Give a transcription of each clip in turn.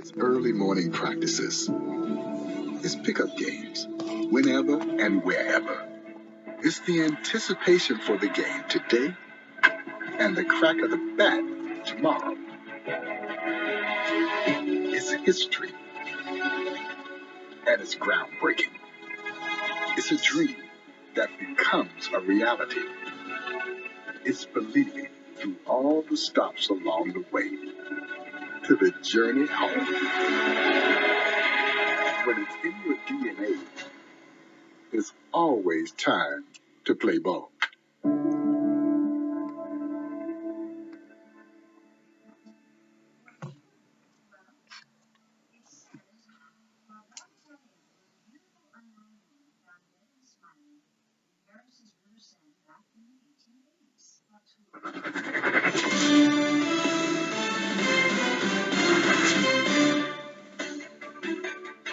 It's early morning practices. It's pickup games, whenever and wherever. It's the anticipation for the game today and the crack of the bat tomorrow. It's history, and it's groundbreaking. It's a dream that becomes a reality. It's believing through all the stops along the way to the journey home. When it's in your DNA, there's always time to play ball.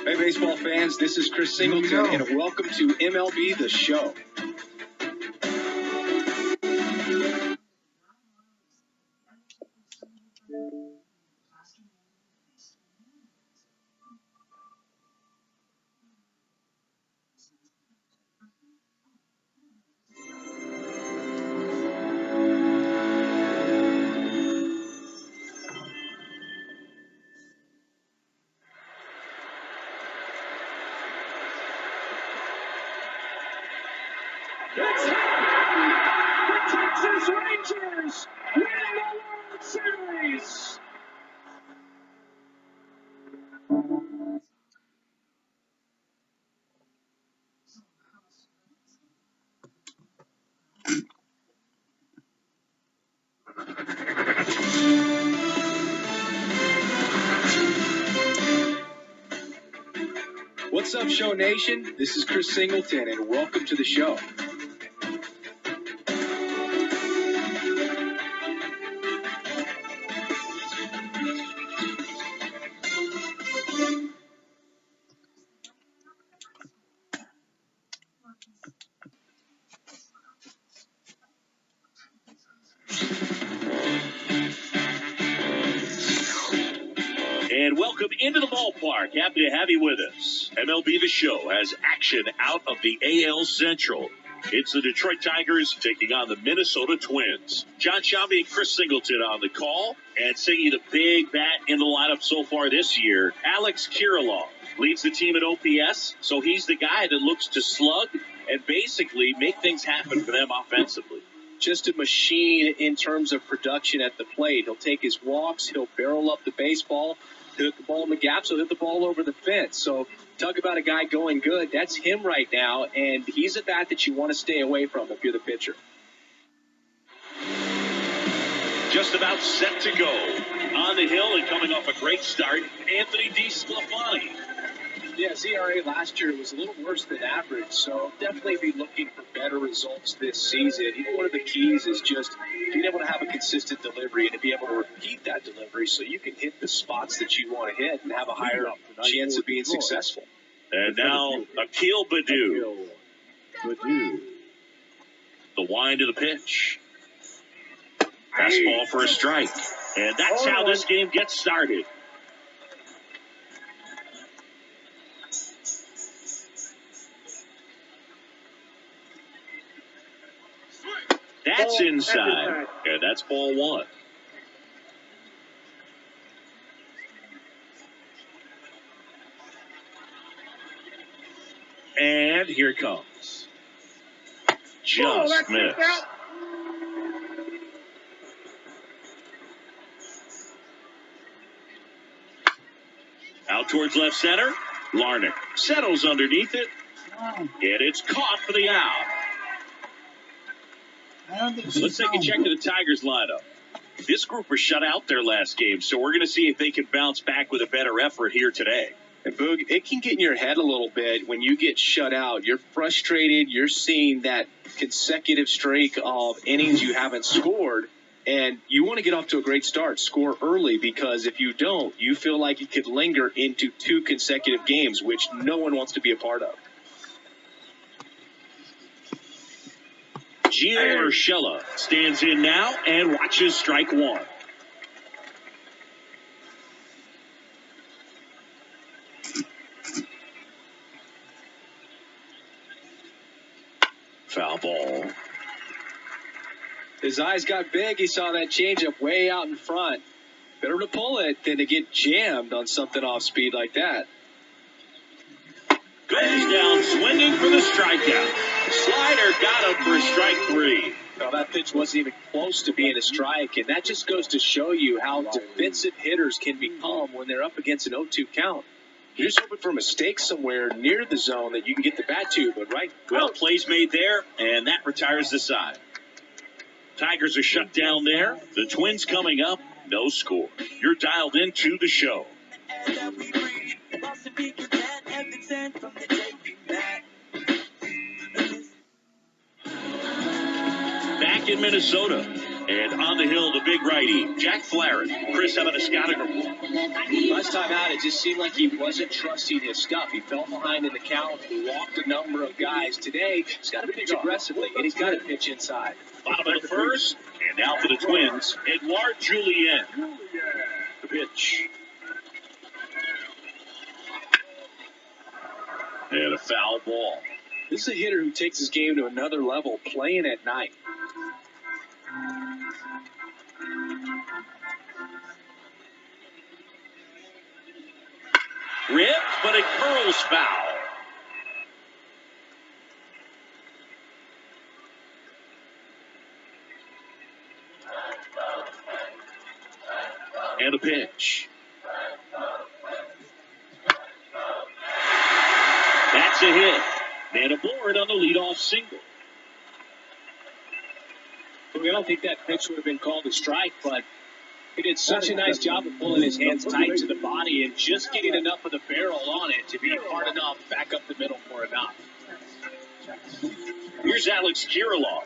Hey, baseball fans, this is Chris Singleton, and welcome to MLB The Show. It's happened! The Texas Rangers win the World Series! What's up, Show Nation? This is Chris Singleton, and welcome to the show. And welcome into the ballpark. Happy to have you with us. MLB The Show has action out of the AL Central. It's the Detroit Tigers taking on the Minnesota Twins. John Shambi and Chris Singleton on the call. And singing the big bat in the lineup so far this year, Alex Kirilloff leads the team at OPS. So he's the guy that looks to slug and basically make things happen for them offensively. Just a machine in terms of production at the plate. He'll take his walks. He'll barrel up the baseball. He'll hit the ball in the gaps. He'll hit the ball over the fence. So talk about a guy going good. That's him right now, and he's a bat that you want to stay away from if you're the pitcher. Just about set to go. On the hill and coming off a great start, Anthony DeSclafani. Yeah, ERA last year was a little worse than average, so definitely be looking for better results this season. One of the keys is just being able to have a consistent delivery and to be able to repeat that delivery so you can hit the spots that you want to hit and have a higher chance of being successful. And now, Akil Baddoo. The wind of the pitch. Fastball for a strike. And that's how this game gets started. That's inside. And that's ball one. And here it comes. Just missed. Out towards left center. Larnach settles underneath it. And it's caught for the out. Let's take a check to the Tigers lineup. This group was shut out their last game, so we're going to see if they can bounce back with a better effort here today. And Boog, it can get in your head a little bit when you get shut out. You're frustrated. You're seeing that consecutive streak of innings you haven't scored, and you want to get off to a great start, score early, because if you don't, you feel like it could linger into 2 consecutive games, which no one wants to be a part of. Gio Urshela stands in now and watches strike one. Foul ball. His eyes got big. He saw that changeup way out in front. Better to pull it than to get jammed on something off speed like that. Goes down swinging for the strikeout. Slider got him for strike 3. Well, that pitch wasn't even close to being a strike, and that just goes to show you how defensive hitters can become when they're up against an 0-2 count. You're just hoping for a mistake somewhere near the zone that you can get the bat to, but well, plays made there, and that retires the side. Tigers are shut down there. The Twins coming up, no score. You're dialed into the show. Back in Minnesota, and on the hill, the big righty, Jack Flaherty. Chris, having a scouting report. Last time out, it just seemed like he wasn't trusting his stuff. He fell behind in the count. He walked a number of guys. Today, he's got to pitch aggressively, and he's got to pitch inside. Bottom of the first, and now for the Twins, Edouard Julien. The pitch. And a foul ball. This is a hitter who takes his game to another level, playing at night. Ripped, but it curls foul. And a pitch. That's a hit. And a board on the leadoff single. I don't think that pitch would have been called a strike, but he did such a nice job of pulling his hands tight to the body and just getting enough of the barrel on it to be hard enough back up the middle for enough. Here's Alex Kirilloff.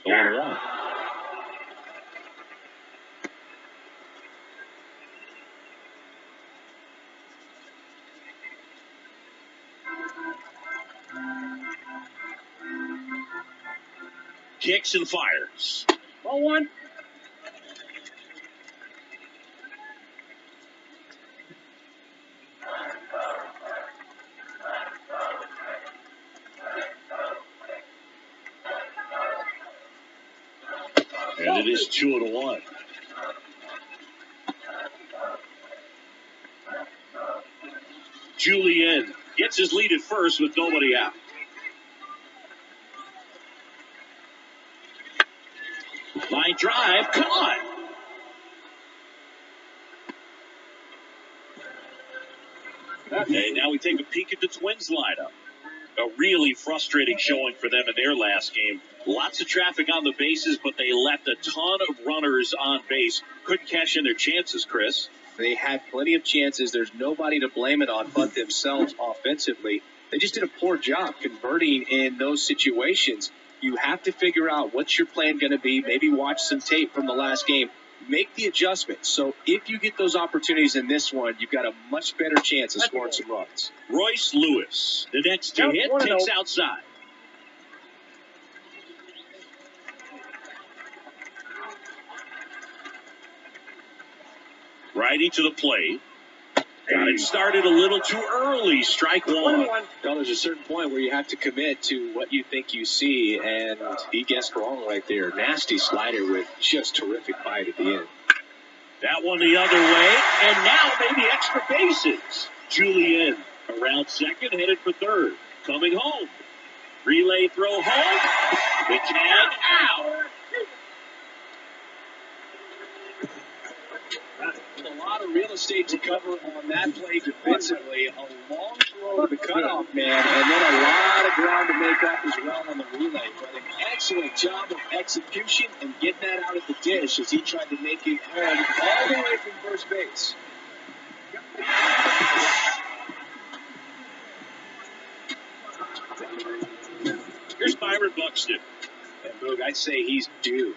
The 1-1. Kicks and fires. Ball one. And it is 2-1. Julien gets his lead at first with nobody out. Line drive, come on. And now we take a peek at the Twins lineup. A really frustrating showing for them in their last game. Lots of traffic on the bases, but they left a ton of runners on base. Couldn't cash in their chances, Chris. They had plenty of chances. There's nobody to blame it on but themselves offensively. They just did a poor job converting in those situations. You have to figure out what's your plan going to be. Maybe watch some tape from the last game. Make the adjustments. So if you get those opportunities in this one, you've got a much better chance of scoring some runs. Royce Lewis, the next to hit, takes outside. Righty to the plate. Got it started a little too early. Strike 1. Well, there's a certain point where you have to commit to what you think you see, and he guessed wrong right there. Nasty slider with just terrific bite at the end. That one the other way, and now maybe extra bases. Julien around second, headed for third. Coming home. Relay throw home. The tag out. A lot of real estate to cover on that play defensively. A long throw to the cutoff man, and then a lot of ground to make up as well on the relay. But an excellent job of execution and getting that out of the dish as he tried to make it home all the way from first base. Here's Byron Buxton. And Boog, I'd say he's due.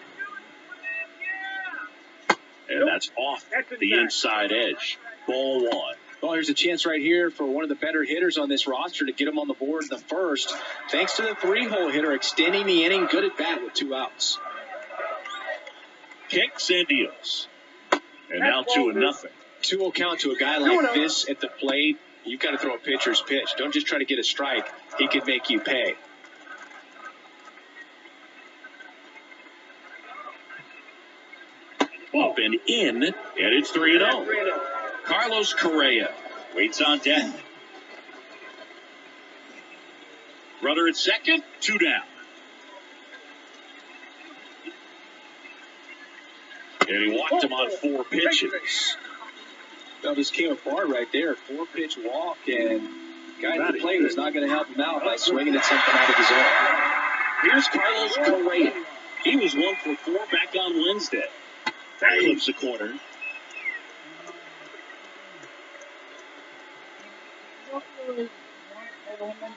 And that's off the inside edge. Ball 1. Well, here's a chance right here for one of the better hitters on this roster to get him on the board in the first. Thanks to the 3-hole hitter extending the inning. Good at bat with 2 outs. Kicks and deals. And now 2-0. 2 2-0 count to a guy like this at the plate, you've got to throw a pitcher's pitch. Don't just try to get a strike. He could make you pay. Up and in, and it's 3-0. Carlos Correa waits on deck. Runner at second, 2 down. And he walked him on 4 pitches. Well, this came apart right there. 4-pitch walk, and guy at the plate was not going to help him out by swinging at something out of his own. Here's Carlos Correa. He was 1 for 4 back on Wednesday. That flips the corner.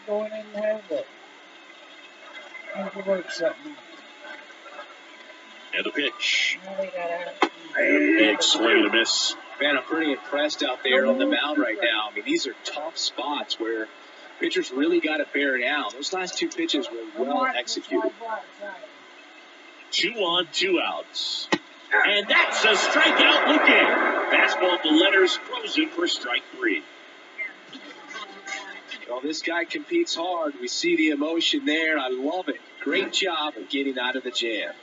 Going in there, but And the pitch. And a big swing and a miss. Man, I'm pretty impressed out there on the mound right now. I mean, these are tough spots where pitchers really got to bear down. Those last 2 pitches were well executed. 2 on, 2 outs. And that's a strikeout looking. Fastball at the letters, frozen for strike 3. Well, this guy competes hard. We see the emotion there. I love it. Great job of getting out of the jam.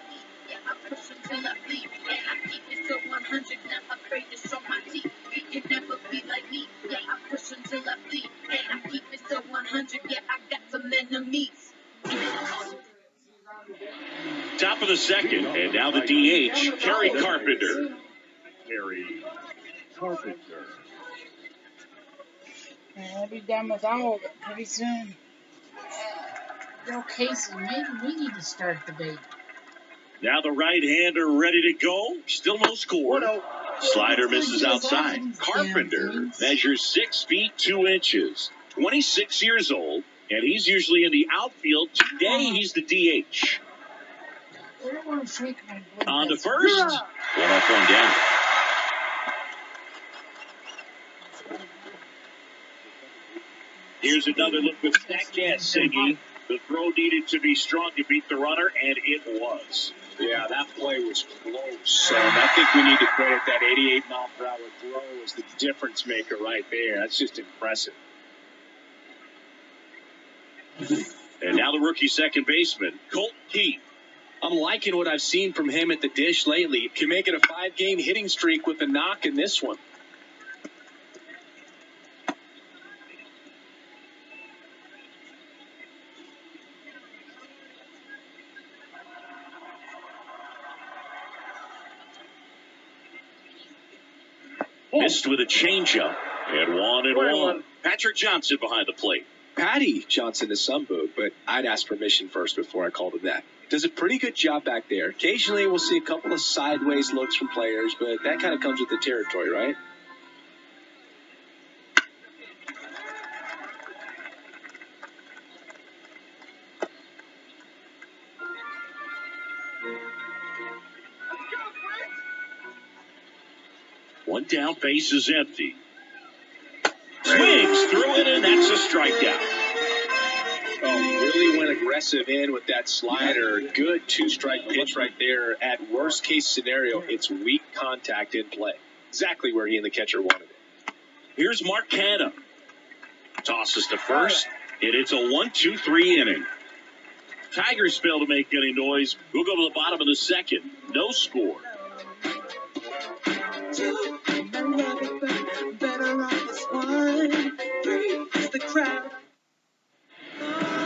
Top of the second, and now the DH, Kerry Carpenter. Kerry Carpenter. I'll be done with all of it pretty soon. Yo, Casey, maybe we need to start the debate. Now the right-hander ready to go. Still no score. Slider misses outside. Carpenter measures 6 feet 2 inches. 26 years old, and he's usually in the outfield. Today he's the DH. On to first. 1 up, 1 down. Here's another look with Statcast Siggy. The throw needed to be strong to beat the runner, and it was. Yeah, that play was close. I think we need to credit that 88-mile-per-hour throw as the difference maker right there. That's just impressive. And now the rookie second baseman, Colt Keith. I'm liking what I've seen from him at the dish lately. Can make it a 5-game hitting streak with a knock in this one. Missed with a changeup. And 1-1. Patrick Johnson behind the plate. Patty Johnson is some boot, but I'd ask permission first before I called him that. Does a pretty good job back there. Occasionally we'll see a couple of sideways looks from players, but that kind of comes with the territory, right? One down, base is empty. Swings through it, and that's a strikeout. Oh, really went aggressive in with that slider. Good 2-strike pitch right there. At worst case scenario, it's weak contact in play. Exactly where he and the catcher wanted it. Here's Mark Canha. Tosses to first, and it's a 1-2-3 inning. Tigers fail to make any noise. We'll go to the bottom of the second. No score.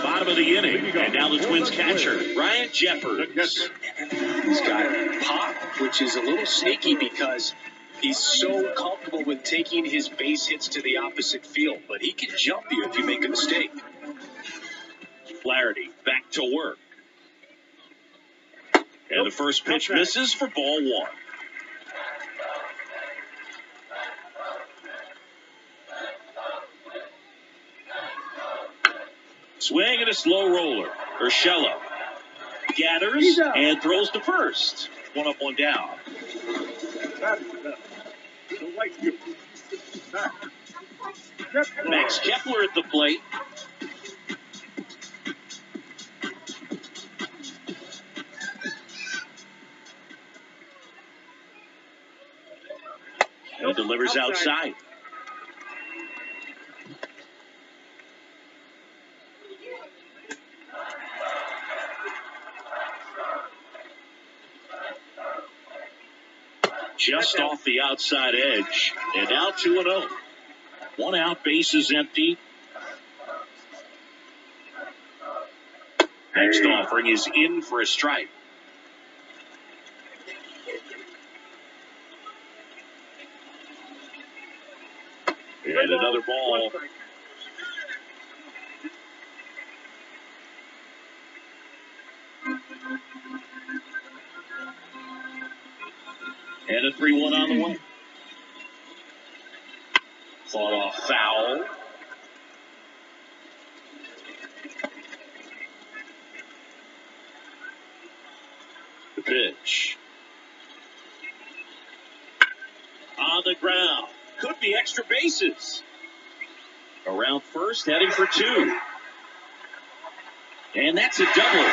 Bottom of the inning, and now the Twins catcher, Ryan Jeffers. He's got pop, which is a little sneaky because he's so comfortable with taking his base hits to the opposite field, but he can jump you if you make a mistake. Flaherty back to work. And the first pitch misses for ball 1. Swing and a slow roller. Urshela gathers and throws to first. 1 up, 1 down. Max Kepler at the plate. And delivers outside. Just off the outside edge. And now 2-0. 1 out, base is empty. Next offering is in for a strike. And another ball. And a 3-1 on the way. Fought off foul. The pitch. On the ground. Could be extra bases. Around first, heading for 2. And that's a double.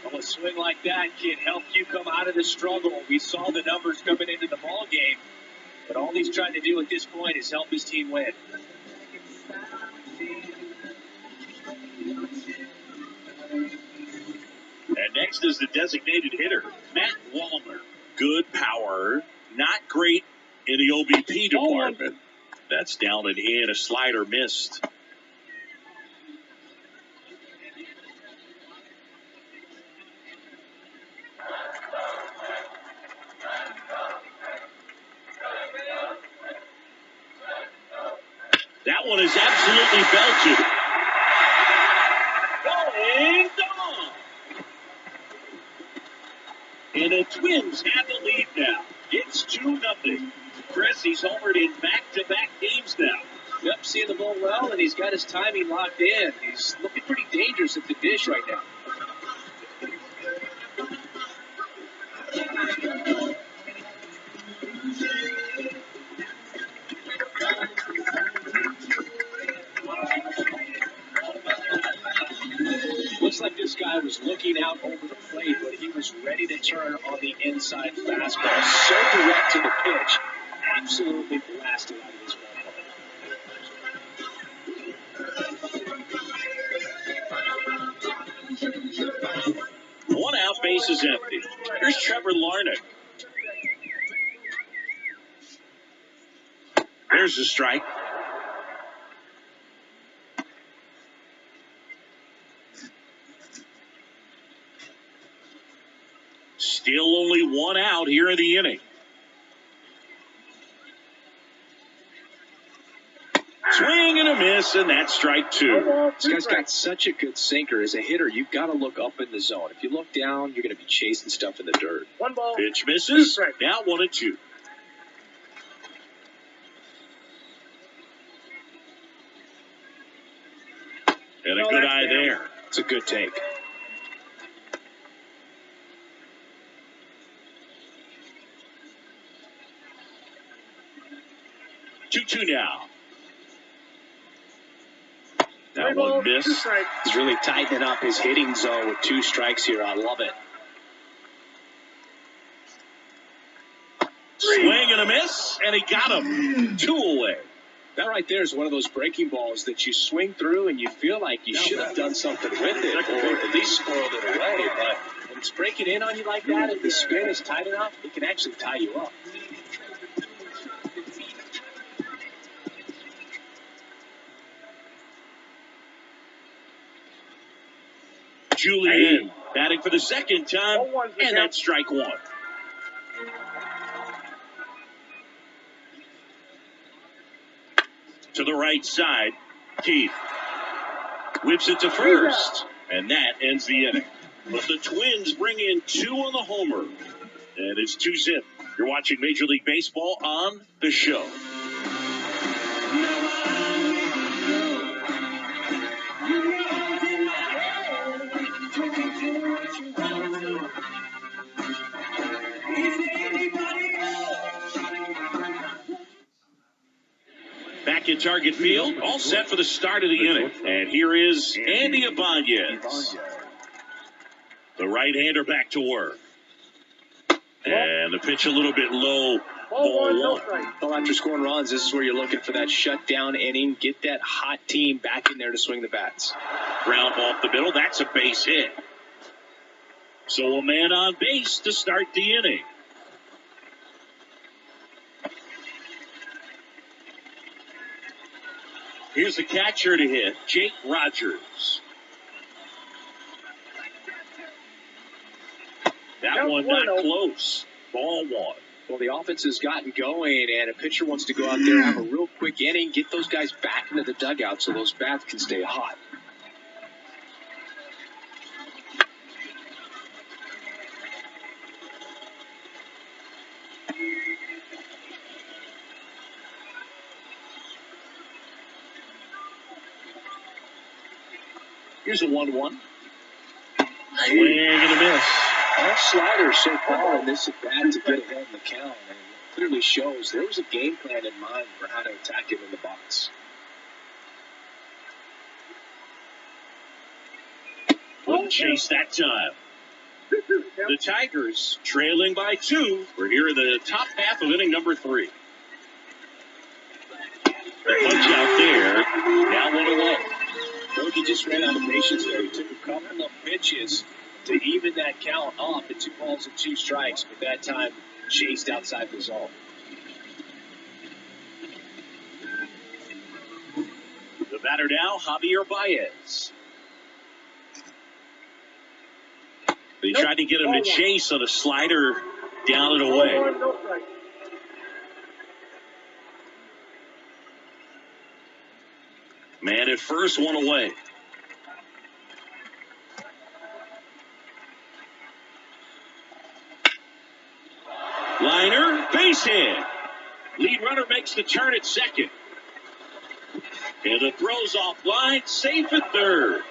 Well, a swing like that can help you come out of the struggle. We saw the numbers coming into the ball game, but all he's trying to do at this point is help his team win. And next is the designated hitter, Matt Wallner. Good power, not great in the OBP department. That's down and in, a slider missed. That one is absolutely belted. Going gone. And the Twins have the lead now. It's 2-0. Chris, he's homered in back-to-back games now. Yep, seeing the ball well, and he's got his timing locked in. He's looking pretty dangerous at the dish right now. Looks like this guy was looking out over the plate, but he was ready to turn on the inside fastball. So direct to the pitch. Absolutely blasted out of this ballpark. 1 out, base is empty. Here's Trevor Larnach. There's a strike. Still only 1 out here in the inning. Swing and a miss, and that's strike 2. This guy's got such a good sinker. As a hitter, you've got to look up in the zone. If you look down, you're going to be chasing stuff in the dirt. 1 ball. Pitch misses. Now 1-2. And a good eye there. It's a good take. 2-2 now. That one missed. He's really tightening up his hitting zone with 2 strikes here. I love it. Swing and a miss, and he got him. 2 away. That right there is one of those breaking balls that you swing through and you feel like you should have done something with it or at least squirreled it away. But when it's breaking in on you like that, if the spin is tight enough, it can actually tie you up. Julian batting for the second time, and that's strike 1. To the right side, Keith whips it to first, and that ends the inning. But the Twins bring in 2 on the homer, and it's 2-0. You're watching Major League Baseball on The Show. Back in Target Field, all set for the start of the inning. And here is Andy Ibanez. The right-hander back to work. And the pitch a little bit low. Ball one. Well, after scoring runs, this is where you're looking for that shutdown inning. Get that hot team back in there to swing the bats. Ground ball up the middle. That's a base hit. So a man on base to start the inning. Here's the catcher to hit, Jake Rogers. That one not close. Ball one. Well, the offense has gotten going, and a pitcher wants to go out there and have a real quick inning, get those guys back into the dugout so those bats can stay hot. Here's a 1-1. Swing and a miss. All sliders so far in this at bat to get ahead in the count, and it clearly shows there was a game plan in mind for how to attack him in the box. Wouldn't chase that time. The Tigers trailing by 2. We're here in the top half of inning number 3. The punch out there. Now 1-1. Bogey just ran out of patience there. He took a couple of pitches to even that count up at 2 balls and 2 strikes, but that time chased outside the zone. The batter now, Javier Baez. They tried to get him to chase on a slider down and away. Man at first, 1 away. Liner, base hit. Lead runner makes the turn at second. And the throw's offline, safe at third.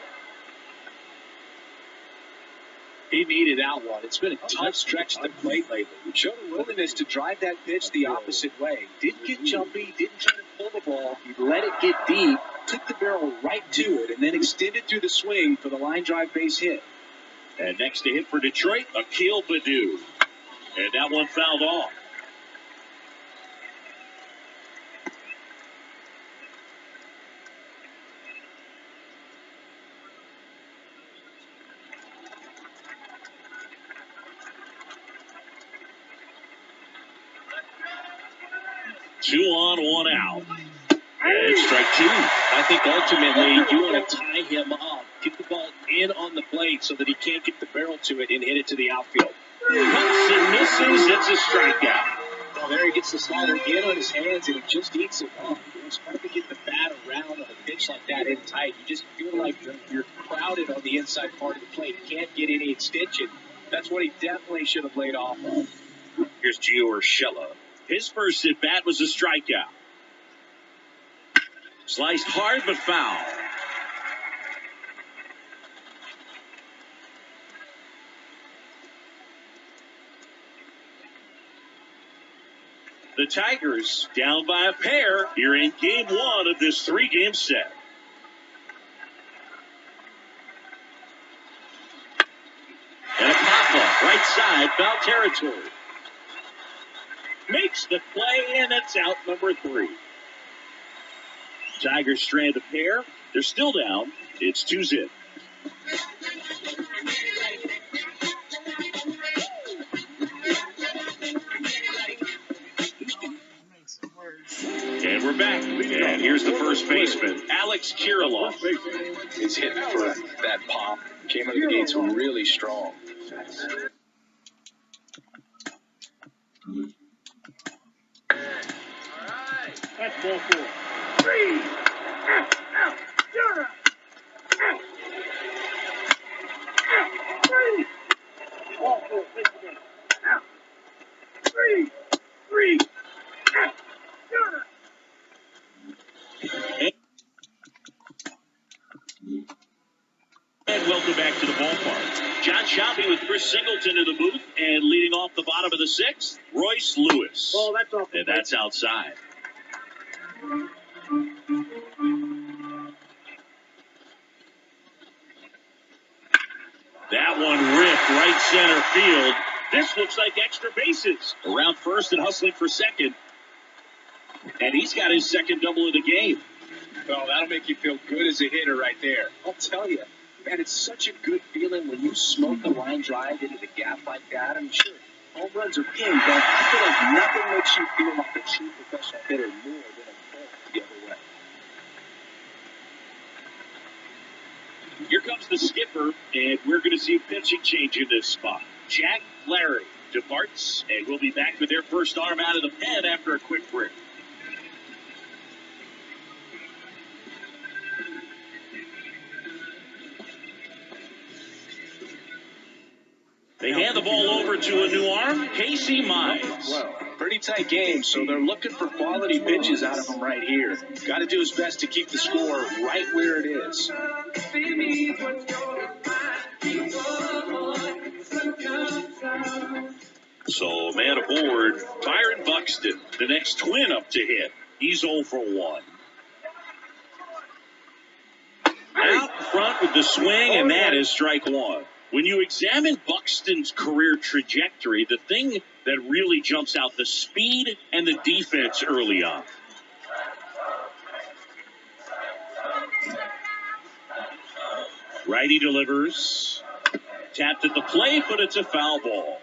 He needed that one. It's been a tough stretch at the plate lately. He showed a willingness to drive that pitch the opposite way. Didn't get jumpy, didn't try to pull the ball. He let it get deep, took the barrel right to it, and then extended through the swing for the line drive base hit. And next to hit for Detroit, Akil Baddoo. And that one fouled off. Two on, 1 out. And strike 2. I think ultimately you want to tie him up, get the ball in on the plate so that he can't get the barrel to it and hit it to the outfield. Cuts and misses. It's a strikeout. Well, there he gets the slider in on his hands and he just eats it up. It's hard to get the bat around on a pitch like that in tight. You just feel like you're crowded on the inside part of the plate. You can't get any extension. That's what he definitely should have laid off on. Here's Gio Urshela. His first at bat was a strikeout. Sliced hard but foul. The Tigers down by a pair here in game 1 of this 3-game set. And a pop-up, right side, foul territory. Makes the play, and it's out number 3. Tigers strand a pair. They're still down. It's 2-0. And we're back. And here's the first baseman, Alex Kirilloff. His hit for that pop came out of the gates really strong. That's ball 4. 3. You're up. 3. Ball 4. 3. 3. You're up. And welcome back to the ballpark. John Shelby with Chris Singleton in the booth, and leading off the bottom of the 6th, Royce Lewis. Ball, that's off. And that's outside. That one ripped right center field. This looks like extra bases. Around first and hustling for second. And he's got his second double of the game. Well, that'll make you feel good as a hitter right there. I'll tell you, man, it's such a good feeling when you smoke a line drive into the gap like that. I'm sure home runs are big, but I feel like nothing makes you feel like a true professional hitter more than a ball the other way. Here comes the skipper, and we're going to see a pitching change in this spot. Jack Larry departs, and we'll be back with their first arm out of the pen after a quick break. They hand the ball over to a new arm, Casey Mize. Well, pretty tight game, so they're looking for quality pitches out of him right here. Got to do his best to keep the score right where it is. So, man aboard, Byron Buxton, the next twin up to hit. He's 0 for 1. Out front with the swing, and that is strike one. When you examine Buxton's career trajectory, the thing that really jumps out, the speed and the defense early on. Righty delivers. Tapped at the plate, but it's a foul ball.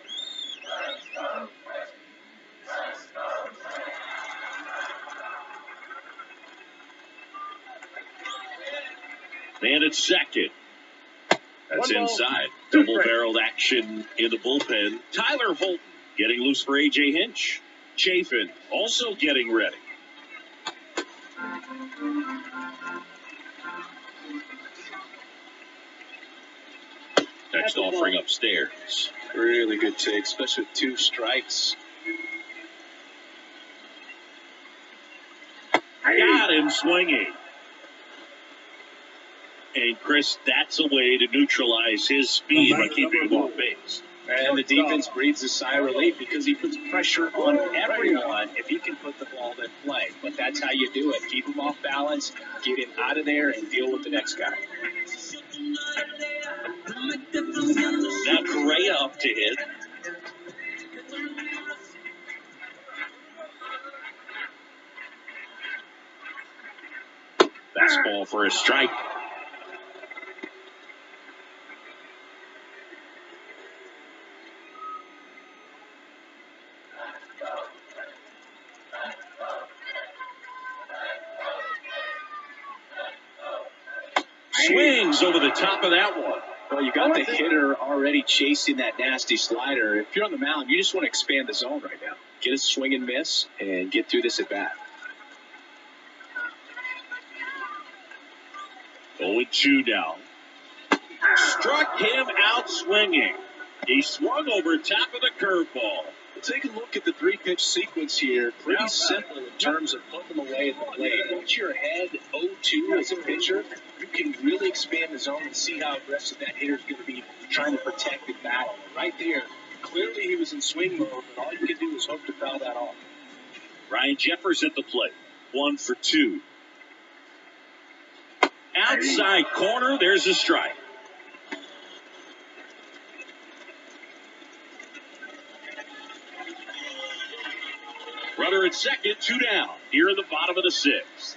Man at second. That's inside. Double-barreled action in the bullpen. Tyler Holton getting loose for A.J. Hinch. Chafin also getting ready. Next offering upstairs. Really good take, especially with 2 strikes. Got him swinging. And, Chris, that's a way to neutralize his speed by keeping him off base. And the defense breathes a sigh of relief because he puts pressure on everyone if he can put the ball in play. But that's how you do it. Keep him off balance, get him out of there, and deal with the next guy. Now Correa up to hit. Fastball for a strike. Swings over the top of that one. Well, you got the hitter already chasing that nasty slider. If you're on the mound, you just want to expand the zone right now. Get a swing and miss and get through this at bat. 0-2 now. Struck him out swinging. He swung over top of the curveball. Take a look at the 3-pitch sequence here. Pretty simple in terms of putting them away at the plate. Once you're ahead 0-2 as a pitcher, you can really expand the zone and see how aggressive that hitter's going to be trying to protect and battle. Right there, clearly he was in swing mode, but all you can do is hope to foul that off. Ryan Jeffers at the plate. 1 for 2. Outside corner, there's a strike. Runner at second, 2 down. Here in the bottom of the 6th.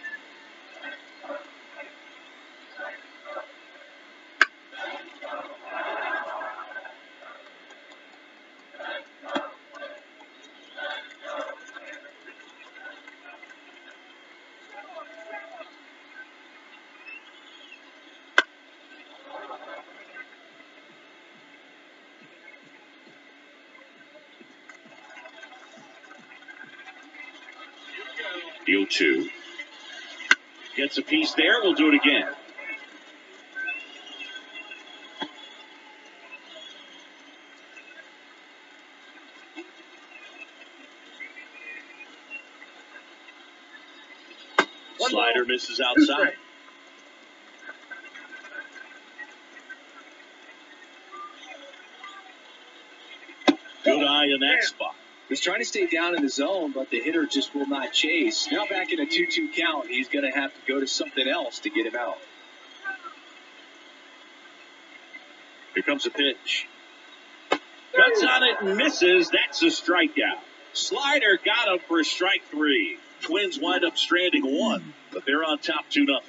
Deal 2. Gets a piece there. We'll do it again. Slider misses outside. Good eye in that spot. He's trying to stay down in the zone, but the hitter just will not chase. Now back in a 2-2 count, he's going to have to go to something else to get him out. Here comes a pitch. Got Swings on it and misses. That's a strikeout. Slider got him for strike 3. Twins wind up stranding 1, but they're on top 2-0.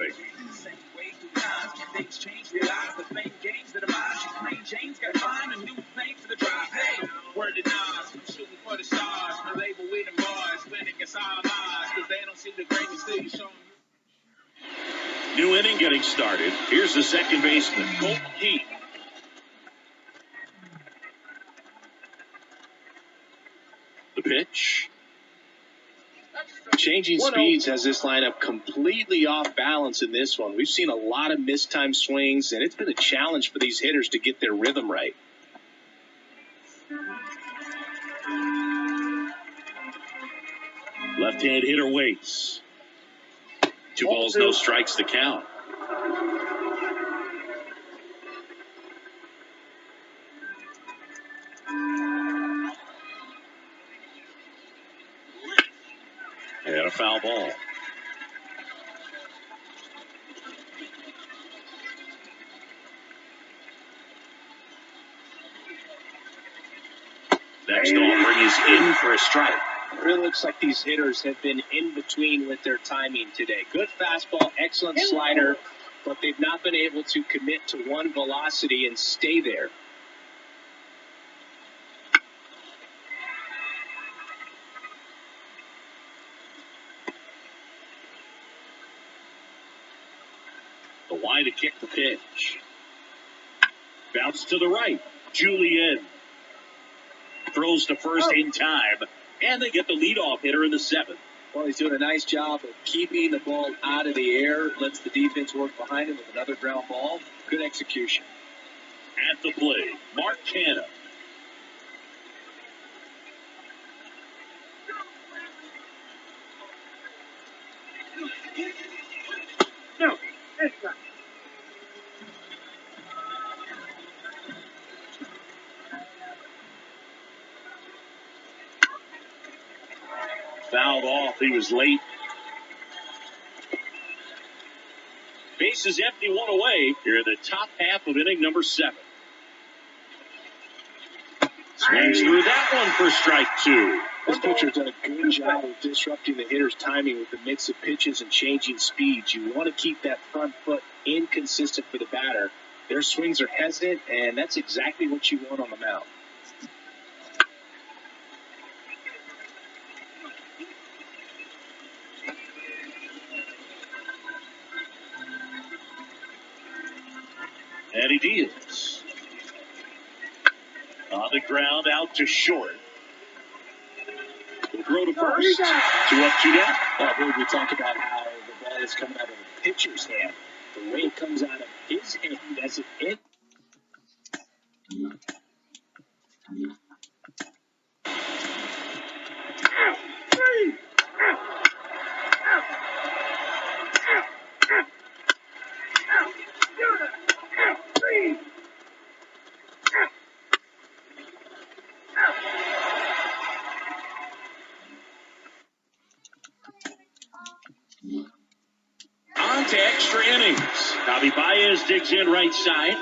Things change, realize the fame games that are mine. She's plain James, gotta find a new thing for the drive. Hey, word to Nas, I'm shooting for the stars. My label, we the bars, winning against all odds, cause they don't see the greatest thing showing you. New inning getting started. Here's the second baseman, Colton Keith. The pitch. Changing speeds has this lineup completely off balance in this one. We've seen a lot of mistimed swings, and it's been a challenge for these hitters to get their rhythm right. Left-hand hitter waits. 2 balls, no strikes to count. And a foul ball. Next offering is in for a strike. It really looks like these hitters have been in between with their timing today. Good fastball, excellent slider, but they've not been able to commit to one velocity and stay there. The line to kick the pitch. Bounce to the right. Julian throws to first in time, and they get the leadoff hitter in the 7th. Well, he's doing a nice job of keeping the ball out of the air, lets the defense work behind him with another ground ball. Good execution. At the plate, Mark Canha. No, it's not. Fouled off. He was late. Base is empty, 1 away. Here in the top half of inning number 7. Swings through that one for strike 2. This pitcher's done a good job of disrupting the hitter's timing with the mix of pitches and changing speeds. You want to keep that front foot inconsistent for the batter. Their swings are hesitant, and that's exactly what you want on the mound. And he deals. On the ground, out to short. Will throw to first. 2 up, 2 down. I believe we talked about how the ball is coming out of the pitcher's hand. The way it comes out of his hand as it hits. On to extra innings. Javi Baez digs in right side.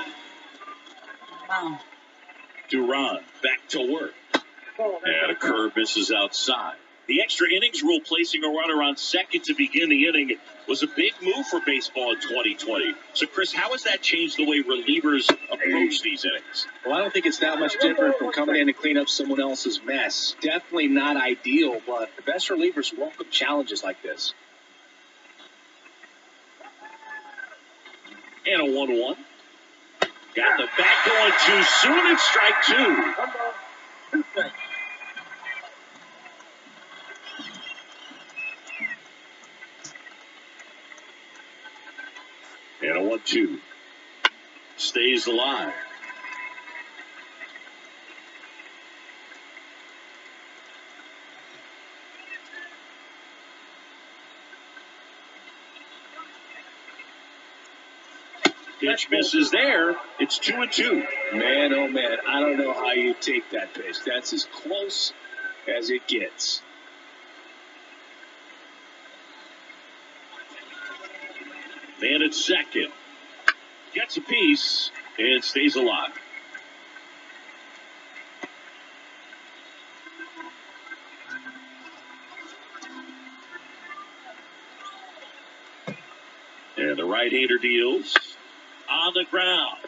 Duran back to work. And a curve misses outside. The extra innings rule, placing a runner on second to begin the inning, was a big move for baseball in 2020. So, Chris, how has that changed the way relievers approach these innings? Well, I don't think it's that much different from coming in to clean up someone else's mess. Definitely not ideal, but the best relievers welcome challenges like this. And a 1-1. Got the bat going too soon. It's strike 2. And a 1-2. Stays alive. Pitch misses there. It's 2-2. Man, oh man, I don't know how you take that pitch. That's as close as it gets. Man at second. Gets a piece and stays alive. And the right-hander deals on the ground.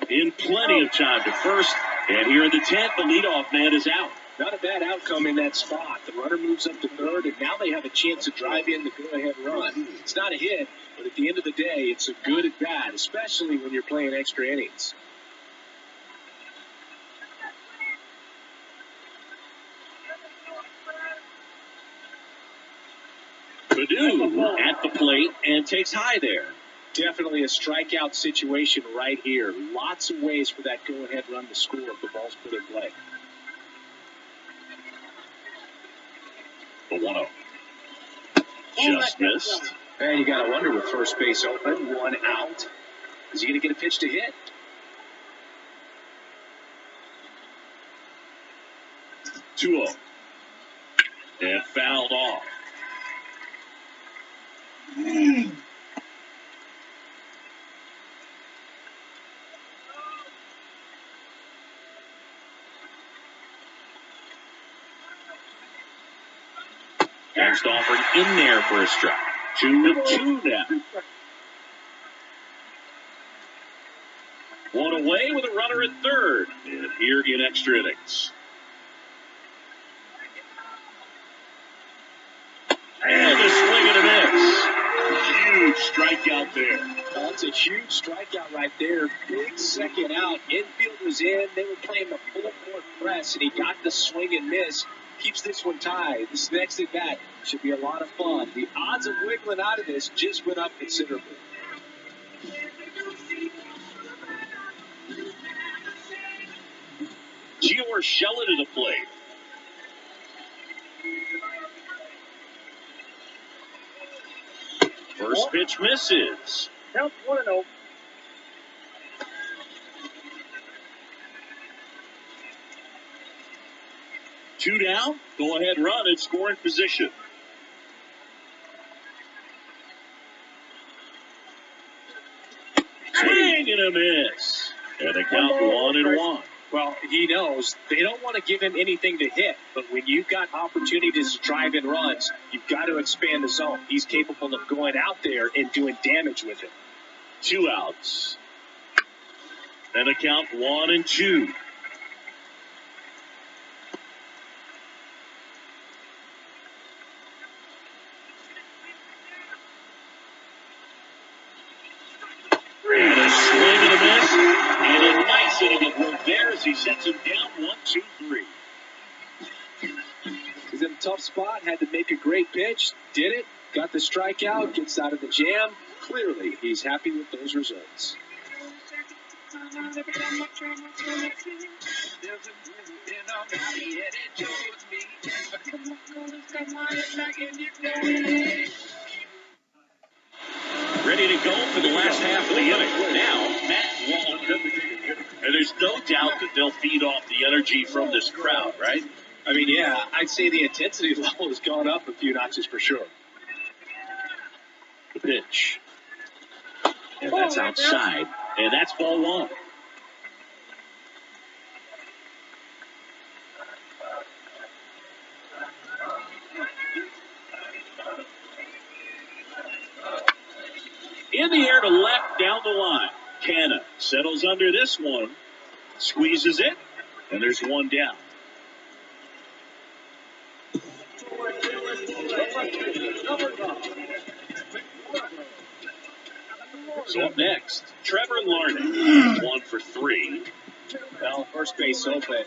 In plenty of time to first. And here in the 10th, the leadoff man is out. Not a bad outcome in that spot. The runner moves up to third, and now they have a chance to drive in the go-ahead run. It's not a hit, but at the end of the day, it's a good at bat, especially when you're playing extra innings. Purdue at the plate and takes high there. Definitely a strikeout situation right here. Lots of ways for that go-ahead run to score if the ball's put in play. The 1-0. Just missed. And you got to wonder with first base open, one out. Is he going to get a pitch to hit? Two 0. And fouled off. Next offered in there for a strike. 2-2 now. One away with a runner at third. And here in extra innings. And a swing and a miss. Huge strikeout there. That's a huge strikeout right there. Big second out. Infield was in. They were playing the full court press, and he got the swing and miss. Keeps this one tied. This next at bat should be a lot of fun. The odds of wiggling out of this just went up considerably. Gio Urshela to the plate. First pitch misses. Count 1-0. Two down. Go ahead run in scoring position. Swing and a miss. And a count 1-1. Well, he knows they don't want to give him anything to hit, but when you've got opportunities to drive in runs, you've got to expand the zone. He's capable of going out there and doing damage with it. 2 outs. And a count 1-2. And a swing and a miss. And a nice inning at work there as he sets him down 1-2-3. He's in a tough spot, had to make a great pitch, did it, got the strikeout, gets out of the jam. Clearly, he's happy with those results. Ready to go for the last half of the inning. Now, Matt Walker. And there's no doubt that they'll feed off the energy from this crowd, right? I mean, yeah, I'd say the intensity level has gone up a few notches for sure. The pitch. And that's outside. And that's ball one. In the air to left down the line. Canna settles under this one. Squeezes it. And there's one down. So up next, Trevor Larnach, 1 for 3. Well, first base open.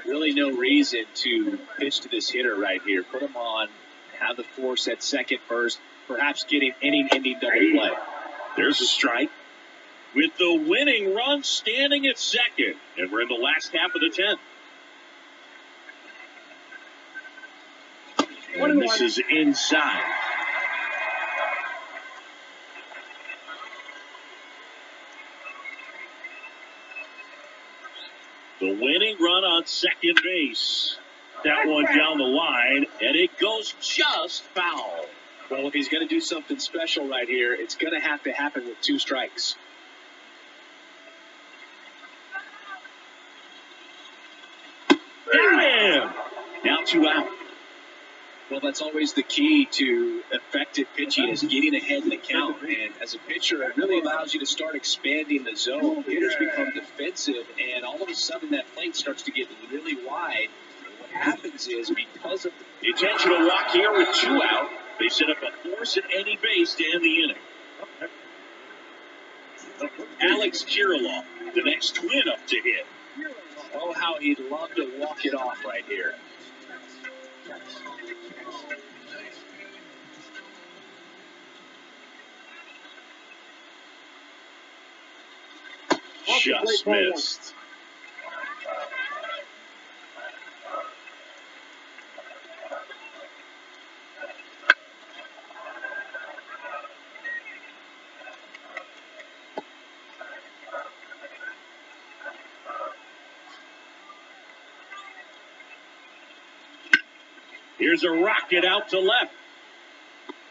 Really no reason to pitch to this hitter right here. Put him on, have the force at second first, perhaps getting inning-ending double play. There's a strike. With the winning run standing at second. And we're in the last half of the 10th. And this is inside. The winning run on second base. That one down the line, and it goes just foul. Well, if he's going to do something special right here, it's going to have to happen with 2 strikes. Bam! 2 out. Well, that's always the key to effective pitching is getting ahead in the count. And as a pitcher, it really allows you to start expanding the zone. Hitters become defensive, and all of a sudden that plate starts to get really wide. And what happens is because of the intentional walk here with 2 out, they set up a force at any base to end the inning. Alex Kirilloff, the next twin up to hit. Oh, how he'd love to walk it off right here. Just missed. Here's a rocket out to left.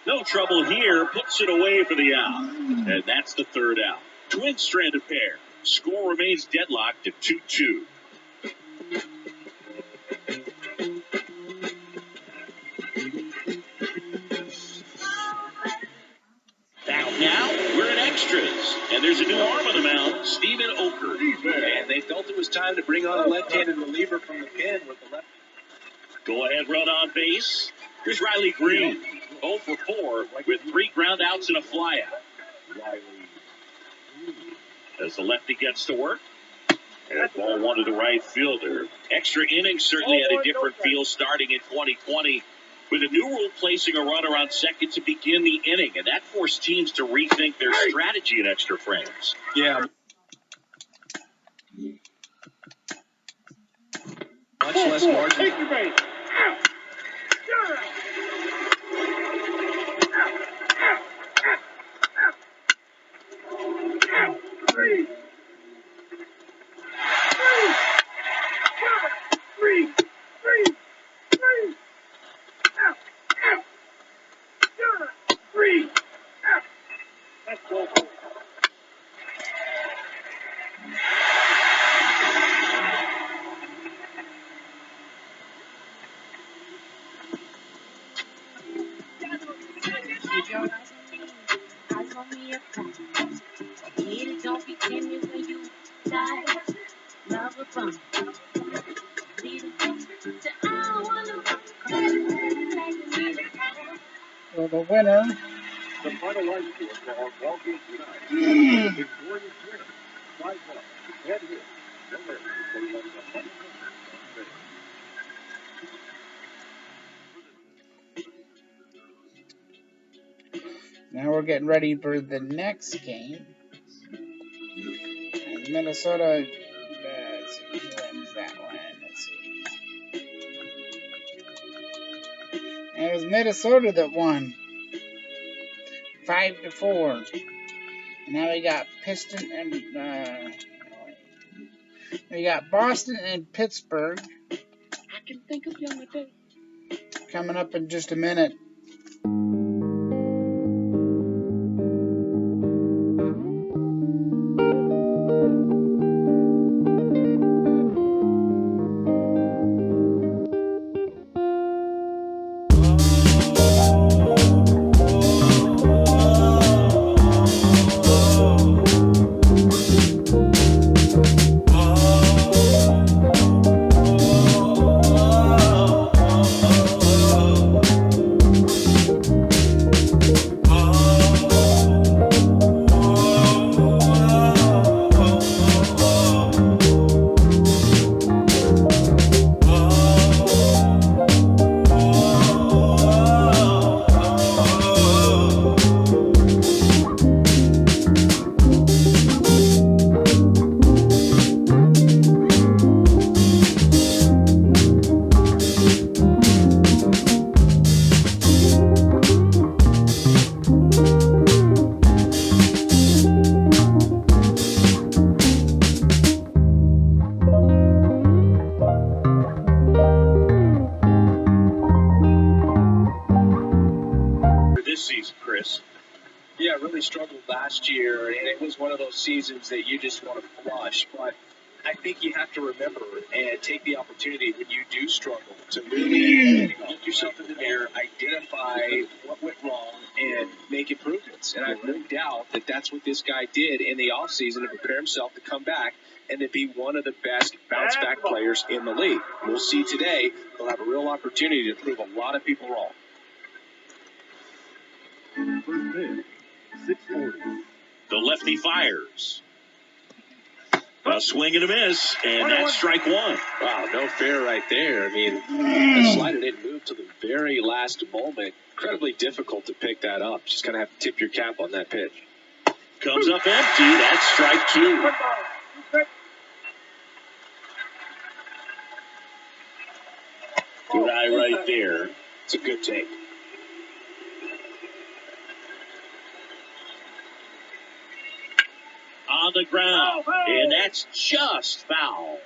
No trouble here. Puts it away for the out. And that's the 3rd out. Twin stranded pair. Score remains deadlocked at 2-2. Now we're in extras. And there's a new arm on the mound, Steven Oker. And they felt it was time to bring on a left-handed reliever from the pen with the left. Go ahead, run on base. Here's Riley Green. 0 for 4 with 3 ground outs and a flyout. As the lefty gets to work. And ball one to the right fielder. Extra innings certainly had a different feel starting in 2020 with a new rule placing a runner on second to begin the inning. And that forced teams to rethink their strategy in extra frames. Yeah. Much less margin. Take your base. Out. You're out. Out. 3. 3. 3. 3. Out. Out. You're out. 3. Out. That's all. So the winner The final line score for our ball game tonight. Victoria's win. 5-1. Head hit. Now we're getting ready for the next game. And Minnesota, let's see, who wins that one? Let's see. And it was Minnesota that won, 5-4. And now we got Piston and we got Boston and Pittsburgh. I can think of them today. Coming up in just a minute. Struggled last year, and it was one of those seasons that you just want to flush. But I think you have to remember and take the opportunity when you do struggle to really look yourself in the mirror, identify what went wrong, and make improvements. And I have no doubt that that's what this guy did in the offseason to prepare himself to come back and to be one of the best bounce-back players in the league. We'll see today. He'll have a real opportunity to prove a lot of people wrong. First pitch, 640. The lefty fires. A swing and a miss, and that's strike one. Wow, no fair right there. I mean, the slider didn't move to the very last moment. Incredibly difficult to pick that up. Just kind of have to tip your cap on that pitch. Comes up empty. That's strike two. Good eye right there. It's a good take. On the ground, and that's just foul.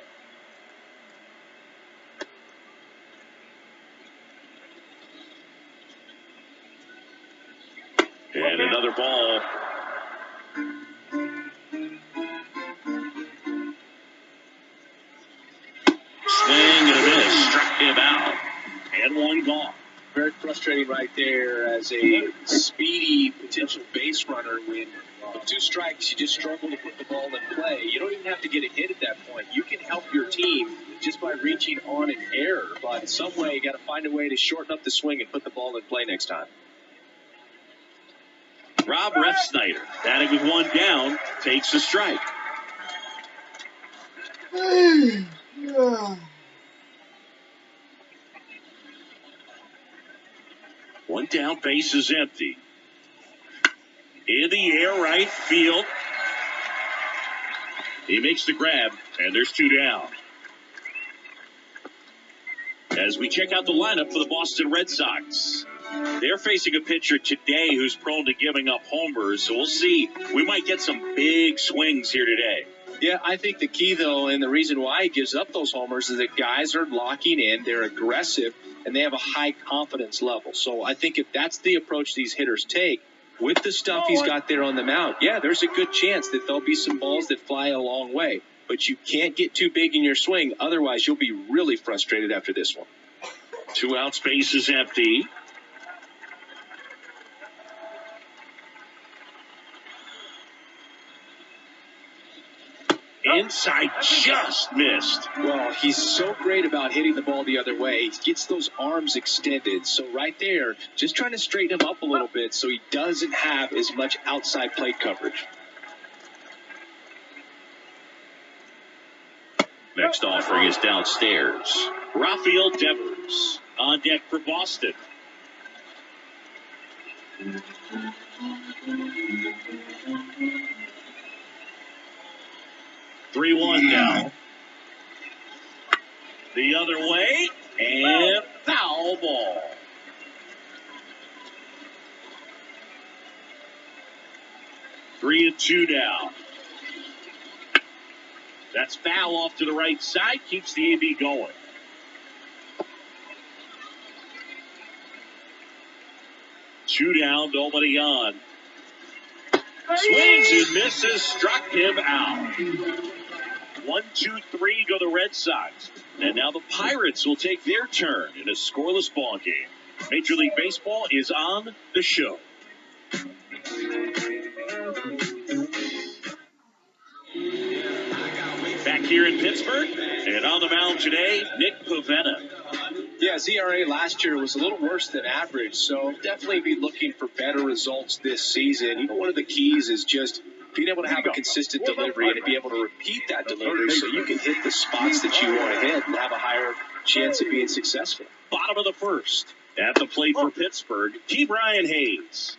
And another ball. Swing and a miss, struck him out, and one gone. Very frustrating right there as a speedy potential base runner when with 2 strikes, you just struggle to put the ball in play. You don't even have to get a hit at that point. You can help your team just by reaching on an error. But in some way, you got to find a way to shorten up the swing and put the ball in play next time. Rob Refsnyder, batting with 1 down, takes the strike. One down, base is empty. In the air, right field. He makes the grab, and there's 2 down. As we check out the lineup for the Boston Red Sox, they're facing a pitcher today who's prone to giving up homers, so we'll see. We might get some big swings here today. Yeah, I think the key, though, and the reason why he gives up those homers is that guys are locking in, they're aggressive, and they have a high confidence level. So I think if that's the approach these hitters take, with the stuff he's got there on the mound, yeah, there's a good chance that there'll be some balls that fly a long way. But you can't get too big in your swing, otherwise you'll be really frustrated after this one. 2 outs, base is empty. Inside, just missed. Well, he's so great about hitting the ball the other way. He gets those arms extended. So right there, just trying to straighten him up a little bit so he doesn't have as much outside plate coverage. Next offering is downstairs. Rafael Devers on deck for Boston. Three one now. The other way, and foul ball. 3-2 down. That's foul off to the right side, keeps the AB going. Two down, nobody on. Swings and misses, struck him out. 1-2-3 go the Red Sox. And now the Pirates will take their turn in a scoreless ball game. Major League Baseball is on the show. Back here in Pittsburgh, and on the mound today, Nick Pavetta. Yeah, his ERA last year was a little worse than average, so definitely be looking for better results this season. You know, one of the keys is just being able to have a consistent delivery and to be able to repeat that delivery so you can hit the spots that you want to hit and have a higher chance of being successful. Bottom of the first. At the plate for Pittsburgh, T. Brian Hayes.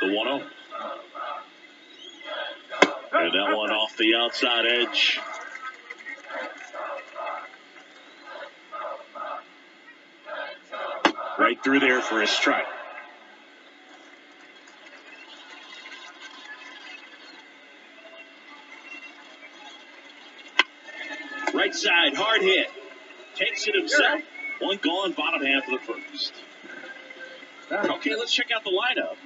The 1-0. And that one off the outside edge. Right through there for a strike. Right side, hard hit. Takes it himself. One gone, bottom half of the first. Okay, let's check out the lineup.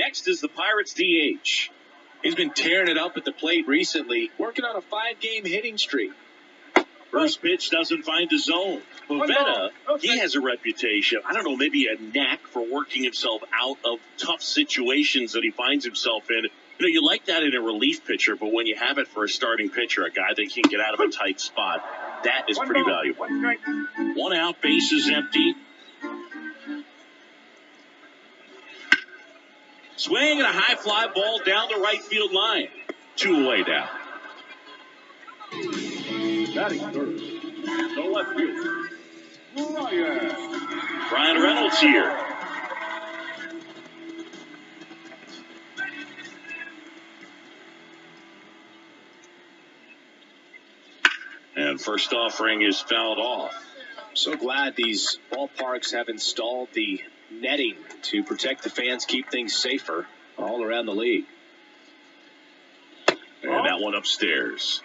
Next is the Pirates DH. He's been tearing it up at the plate recently, working on a 5-game hitting streak. First pitch doesn't find a zone. Pavetta, he has a reputation, I don't know, maybe a knack for working himself out of tough situations that he finds himself in. You know, you like that in a relief pitcher, but when you have it for a starting pitcher, a guy that can get out of a tight spot, that is pretty valuable. One out, base is empty. Swing and a high fly ball down the right field line. 2 away now. Batting third, the left fielder, Brian Reynolds here. And first offering is fouled off. So glad these ballparks have installed the netting to protect the fans, keep things safer all around the league. And that one upstairs.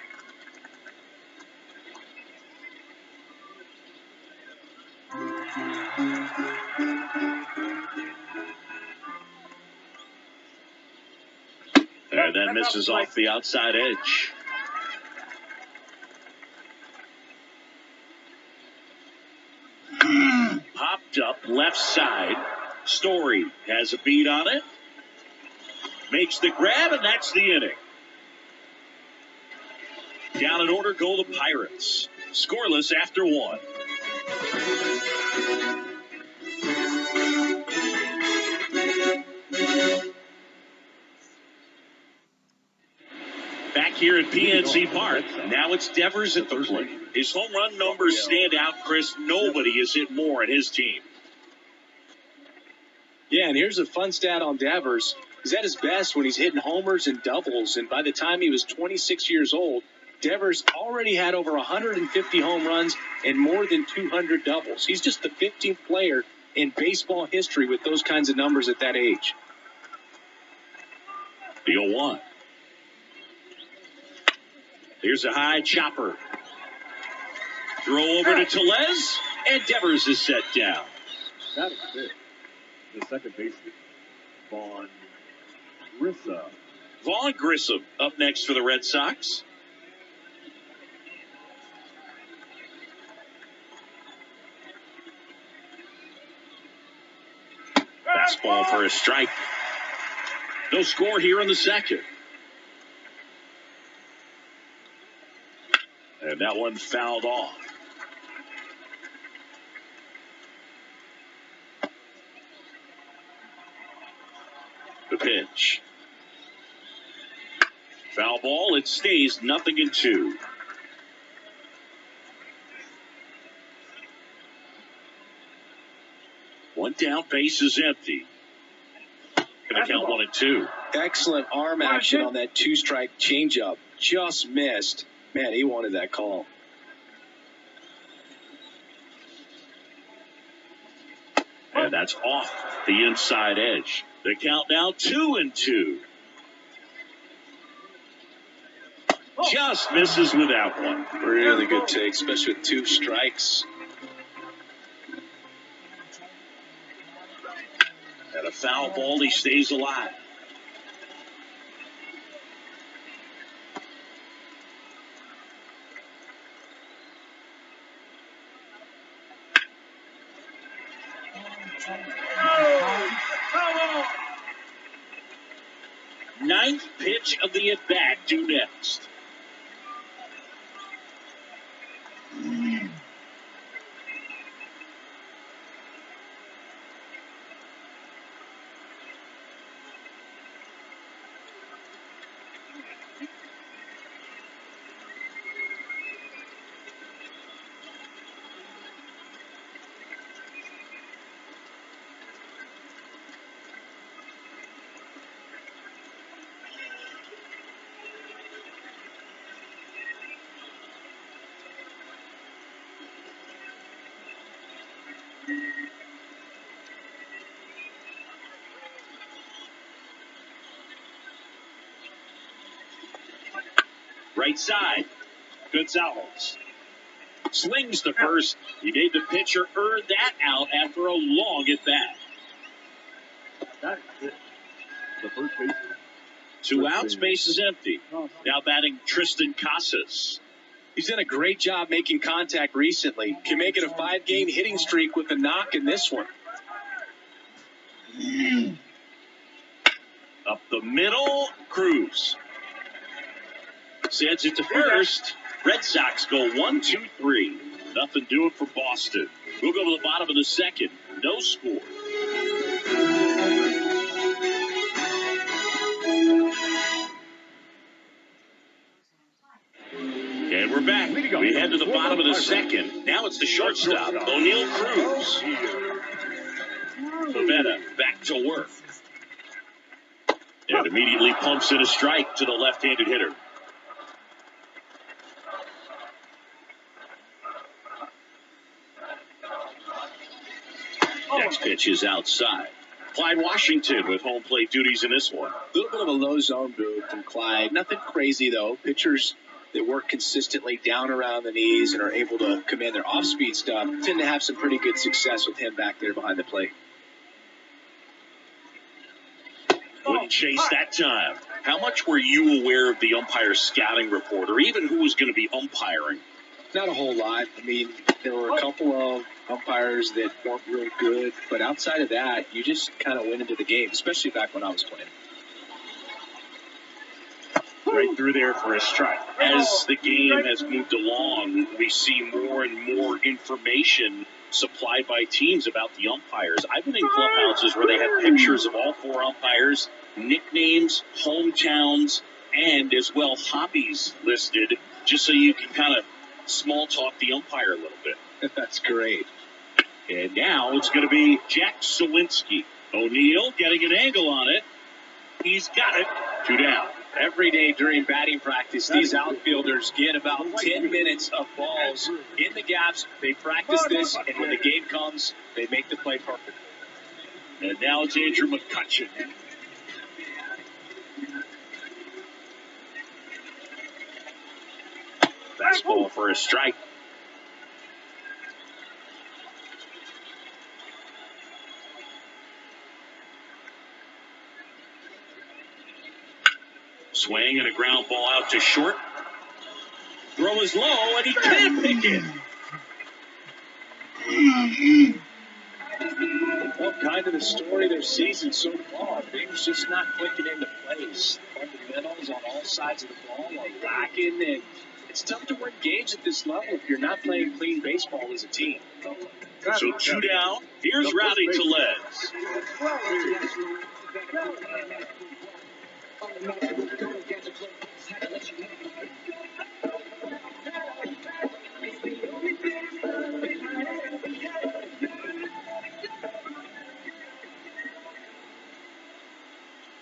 And that misses off the outside edge. Popped up left side. Story has a beat on it. Makes the grab, and that's the inning. Down in order go the Pirates. Scoreless after 1. Back here at PNC Park, now it's Devers at the plate. His home run numbers stand out, Chris. Nobody has hit more in his team. Yeah, and here's a fun stat on Devers. He's at his best when he's hitting homers and doubles, and by the time he was 26 years old, Devers already had over 150 home runs and more than 200 doubles. He's just the 15th player in baseball history with those kinds of numbers at that age. The 0-1. Here's a high chopper. Throw over to Tellez, and Devers is set down. Batting fifth, the second baseman, Vaughn Grissom. Vaughn Grissom up next for the Red Sox. Fastball for a strike. No score here in the second. And that one fouled off. The pitch. Foul ball. It stays 0-2. One down, base is empty. Gonna count 1-2. Excellent arm action on that 2-strike changeup. Just missed. Man, he wanted that call. And that's off the inside edge. The count now 2-2. Just misses with that one. Really good take, especially with 2 strikes. And a foul ball, he stays alive. Ninth pitch of the at-bat due next. Right side. Gonzalez slings to first. He made the pitcher earn that out after a long at bat. Batting fifth, The first baseman. Two outs, base is empty. Now batting Tristan Casas. He's done a great job making contact recently. Can make it a 5-game hitting streak with a knock in this one. Up the middle, Cruz. Sends it to first. Red Sox go 1-2-3. Nothing doing for Boston. We'll go to the bottom of the second. No score. And we're back. We head to the bottom of the second. Now it's the shortstop, O'Neal Cruz. Pavetta back to work. And immediately pumps in a strike to the left-handed hitter. Next pitch is outside. Clyde Washington with home plate duties in this one. A little bit of a low zone move from Clyde. Nothing crazy, though. Pitchers that work consistently down around the knees and are able to command their off-speed stuff tend to have some pretty good success with him back there behind the plate. Wouldn't chase that time. How much were you aware of the umpire scouting report, or even who was going to be umpiring? Not a whole lot. I mean, there were a couple of umpires that weren't real good, but outside of that, you just kind of went into the game, especially back when I was playing. Right through there for a strike. As the game has moved along, we see more and more information supplied by teams about the umpires. I've been in clubhouses where they have pictures of all four umpires, nicknames, hometowns, and as well hobbies listed, just so you can kind of small talk the umpire a little bit. That's great. And now it's going to be Jack Sawinski. O'Neal getting an angle on it. He's got it. 2 down. Every day during batting practice, these outfielders get about 10 minutes of balls in the gaps. They practice this, and when the game comes, they make the play perfect. And now it's Andrew McCutcheon. Fastball for a strike. Swing and a ground ball out to short. Throw is low, and he can't pick it. Well, kind of the story of their season so far. Things just not clicking into place. Fundamentals on all sides of the ball are lacking, and it's tough to win games at this level if you're not playing clean baseball as a team. So 2 down. Here's Rowdy Tellez.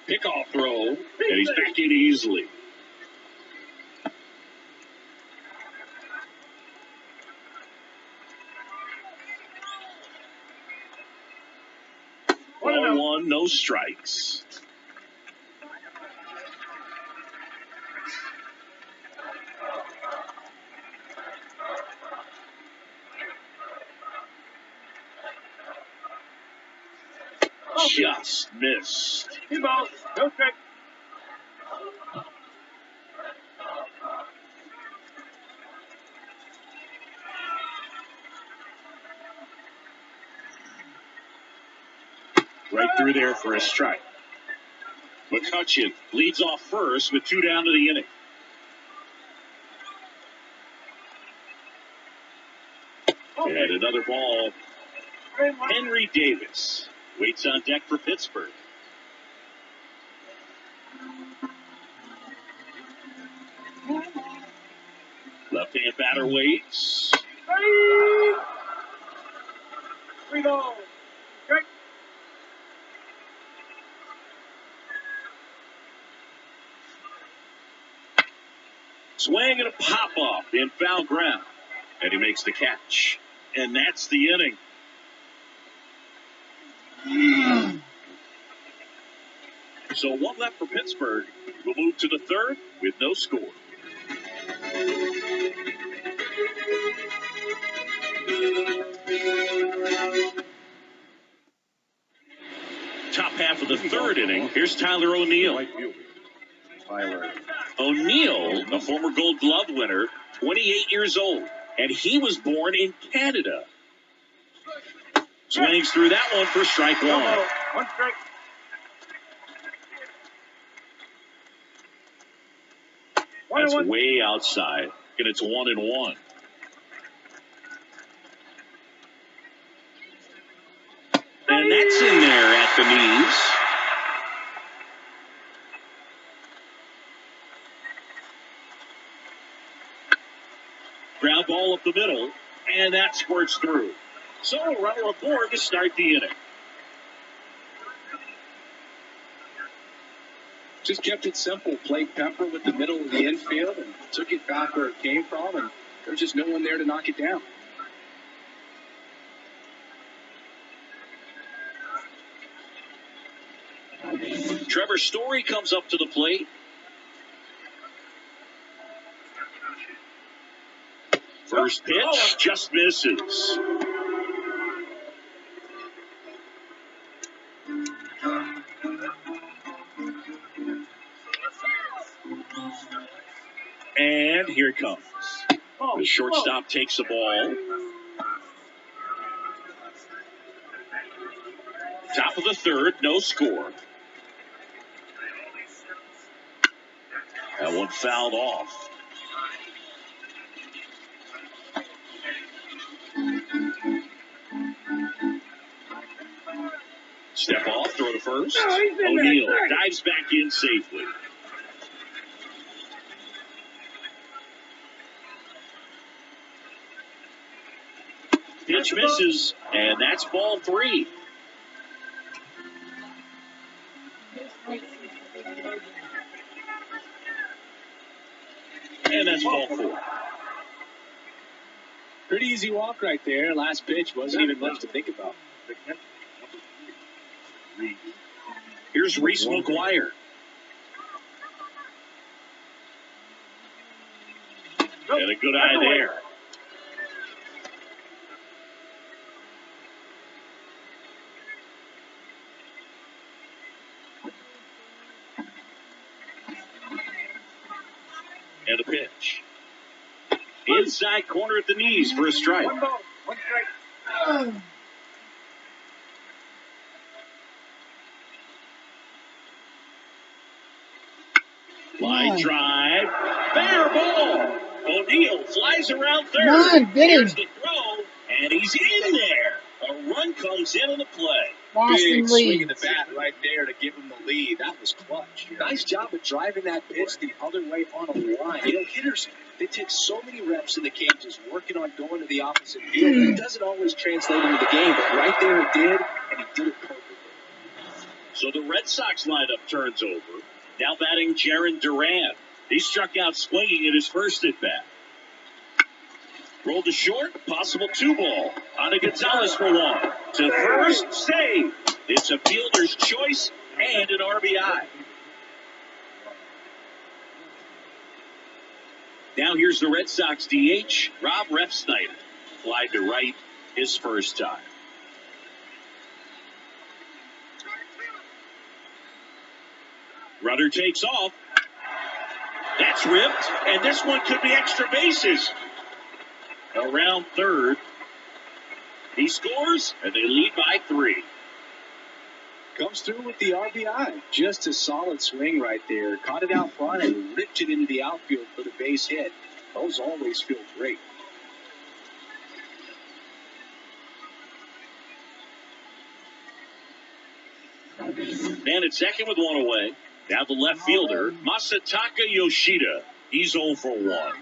Pickoff throw, and he's back in easily. Ball 1, no strikes. Just missed. Two balls. No strike. Right through there for a strike. McCutcheon leads off first with 2 down to the inning. And another ball. Henry Davis waits on deck for Pittsburgh. Left-hand batter waits. 3 balls. Strike. Swing and a pop-off in foul ground. And he makes the catch. And that's the inning. So 1 left for Pittsburgh. We'll move to the third with no score. top half of the third inning. Here's Tyler O'Neill. Right fielder. Tyler. O'Neill, a former Gold Glove winner, 28 years old, and he was born in Canada. Swings through that one for strike one. One strike. That's way outside, and it's 1-1. And that's in there at the knees. Ground ball up the middle, and that squirts through. So a runner aboard to start the inning. Just kept it simple. Played Pepper with the middle of the infield and took it back where it came from, and there's just no one there to knock it down. Trevor Story comes up to the plate. First pitch just misses. And here it comes. The shortstop takes the ball. Top of the third, no score. That one fouled off. Step off, throw to first. O'Neill dives back in safely. Pitch misses, and that's ball three. And that's ball four. Pretty easy walk right there. Last pitch wasn't even much to think about. Here's Reese McGuire. And a good eye there. And a pitch. Inside corner at the knees for a strike. One ball. One strike. Line drive. Fair ball. O'Neill flies around third. Come on, get him. Here's the throw, and he's in there. A run comes in on the play. Boston Big swing leads. of the bat right there to give him the lead. That was clutch. Nice job of driving that pitch the other way on a line. You know, hitters, they take so many reps in the cages working on going to the opposite field. It doesn't always translate into the game, but right there it did, and he did it perfectly. So the Red Sox lineup turns over. Now batting Jaron Duran. He struck out swinging at his first at-bat. Rolled to short, possible 2-ball. On to Gonzalez for one. To first, save. It's a fielder's choice and an RBI. Now here's the Red Sox DH, Rob Refsnyder. Flied to right his first time. Runner takes off. That's ripped, and this one could be extra bases. Around third. He scores, and they lead by 3. Comes through with the RBI. Just a solid swing right there. Caught it out front and ripped it into the outfield for the base hit. Those always feel great. And at second with one away. Now the left fielder, Masataka Yoshida. He's 0 for 1.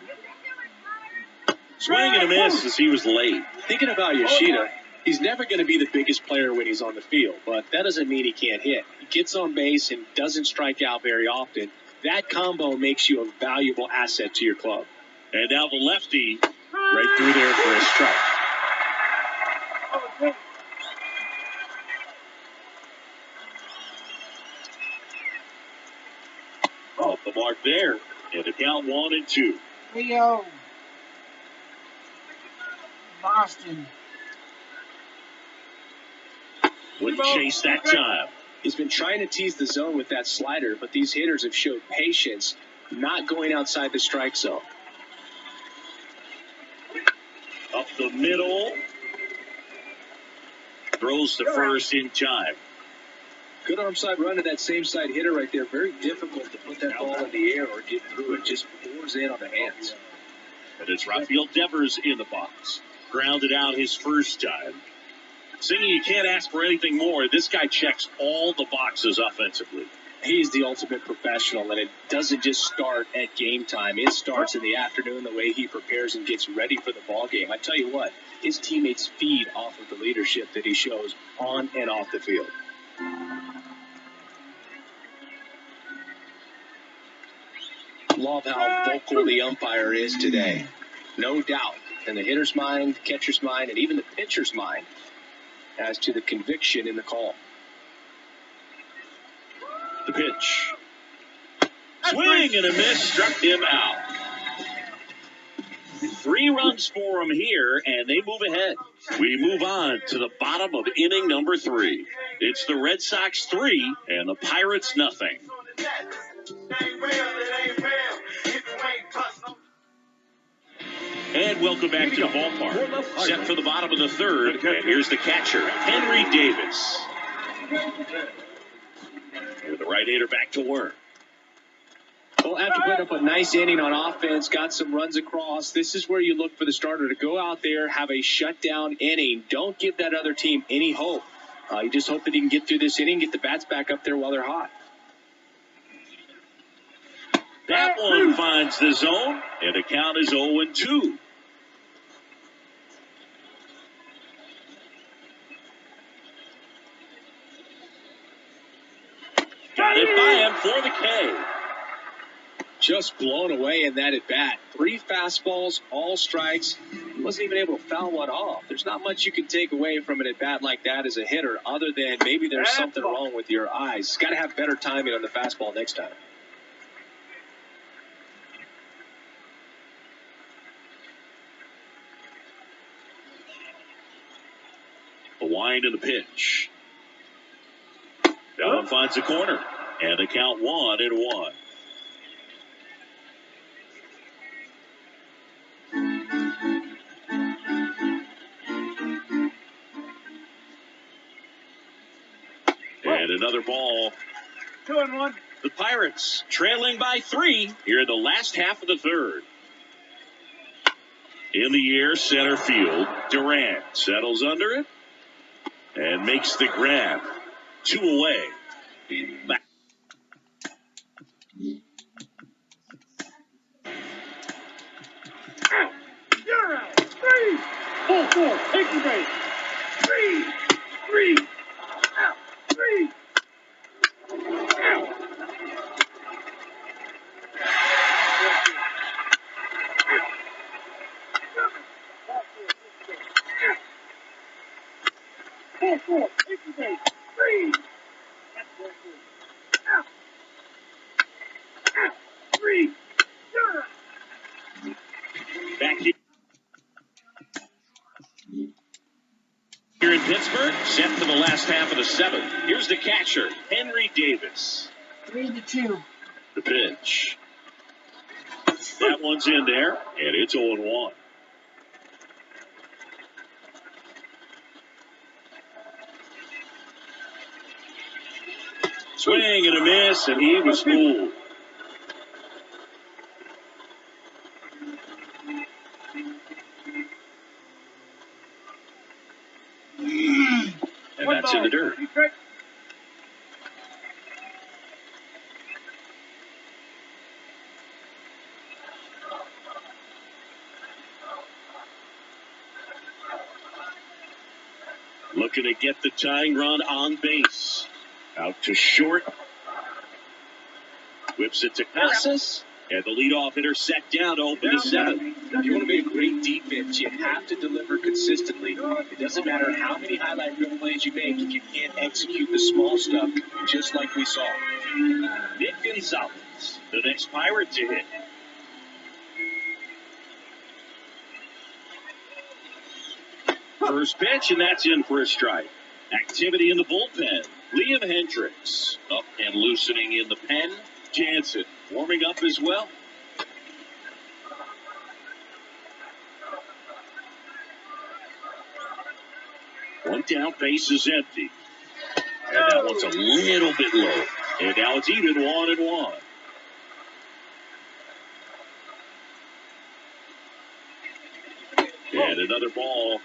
Swing and a miss as he was late. Thinking about Yoshida, he's never going to be the biggest player when he's on the field, but that doesn't mean he can't hit. He gets on base and doesn't strike out very often. That combo makes you a valuable asset to your club. And now the lefty right through there for a strike. Off the mark there. And the count 1-2. Leo. Boston. Wouldn't chase that time. He's been trying to tease the zone with that slider, but these hitters have showed patience, not going outside the strike zone. Up the middle. Throws to first in time. Good arm side run to that same side hitter right there. Very difficult to put that ball in the air or get through it. Just pours in on the hands. And it's Rafael Devers in the box. Grounded out his first time. Singing, you can't ask for anything more. This guy checks all the boxes offensively. He's the ultimate professional, and it doesn't just start at game time. It starts in the afternoon, the way he prepares and gets ready for the ball game. I tell you what, his teammates feed off of the leadership that he shows on and off the field. Love how vocal the umpire is today. No doubt in the hitter's mind, catcher's mind, and even the pitcher's mind as to the conviction in the call. The pitch. Swing and a miss, struck him out. 3 runs for him here, and they move ahead. We move on to the bottom of inning number 3. It's the Red Sox 3 and the Pirates nothing. And welcome back to the ballpark. Set for the bottom of the 3rd, and here's the catcher, Henry Davis. With the right-hander back to work. Well, after putting up a nice inning on offense, got some runs across, this is where you look for the starter to go out there, have a shutdown inning. Don't give that other team any hope. You just hope that he can get through this inning, get the bats back up there while they're hot. That one finds the zone, and the count is 0-2. Got it by him for the K. Just blown away in that at bat. 3 fastballs, all strikes. He wasn't even able to foul one off. There's not much you can take away from an at bat like that as a hitter, other than maybe there's something wrong with your eyes. Got to have better timing on the fastball next time. A wind of the pitch. That one finds the corner, and the count 1-1. And another ball. 2-1. The Pirates trailing by 3 here in the last half of the 3rd. In the air, center field. Durant settles under it and makes the grab. 2 away. Back. You're out. 3. 4. Take the base. 3. Out. 3. Out. 4. Take the base. 3. Out. 3. You're out. Back here in Pittsburgh, set for the last half of the 7th. Here's the catcher, Henry Davis. 3-2. The pitch. That one's in there, and it's 0-1. Swing and a miss, and he was fooled. And that's in the dirt. Looking to get the tying run on base. Out to short. Whips it to Casas. And the leadoff hitter set down to open the 7th. If you want to be a great defense, you have to deliver consistently. It doesn't matter how many highlight reel plays you make if you can't execute the small stuff, just like we saw. Nick Gonzalez, the next Pirate to hit. First pitch, and that's in for a strike. Activity in the bullpen. Liam Hendricks up and loosening in the pen. Jansen warming up as well. One down, base is empty. And that one's a little bit low. And now it's even 1-1. And another ball.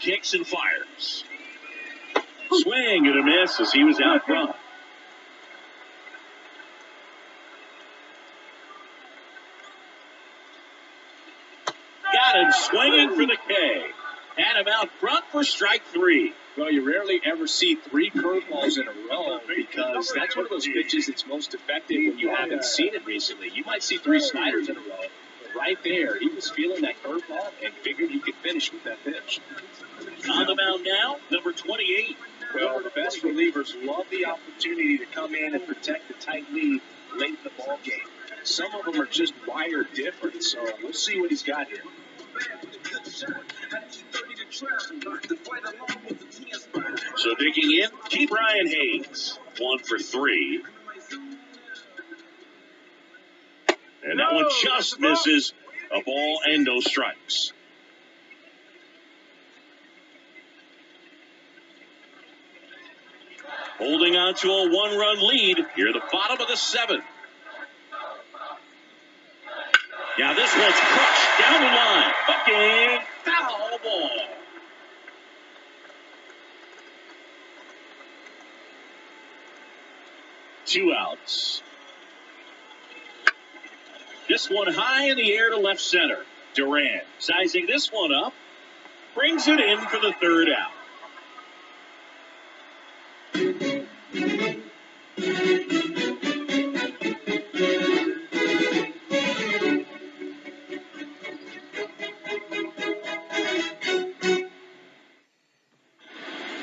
Kicks and fires. Swing and a miss as he was out front. Got him swinging for the K. Had him out front for strike 3. Well, you rarely ever see 3 curveballs in a row because that's one of those pitches that's most effective when you haven't seen it recently. You might see 3 sliders in a row. But right there, he was feeling that curveball and figured he could finish with that pitch. On the mound now, number 28. Well, the best relievers love the opportunity to come in and protect the tight lead late in the ball game. Some of them are just wired different, so we'll see what he's got here. So digging in, Key Brian Hayes, 1 for 3. And that one just misses. A ball and no strikes. Holding on to a 1-run lead here at the bottom of the 7th. Now this one's crushed down the line. Fucking foul ball. Two outs. This one high in the air to left center. Duran sizing this one up. Brings it in for the 3rd out.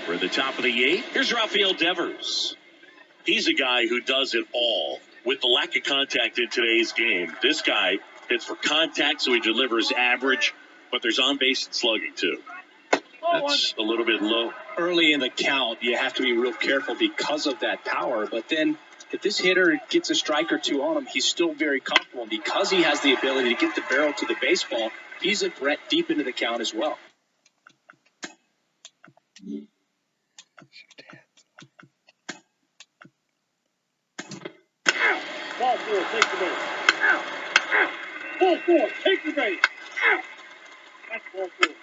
For the top of the 8th, here's Rafael Devers. He's a guy who does it all. With the lack of contact in today's game, this guy hits for contact, so he delivers average, but there's on-base and slugging, too. That's a little bit low. Early in the count, you have to be real careful because of that power, but then if this hitter gets a strike or 2 on him, he's still very comfortable. And because he has the ability to get the barrel to the baseball, he's a threat deep into the count as well. Ball 4, take the base. Ball 4, take the base. That's ball 4.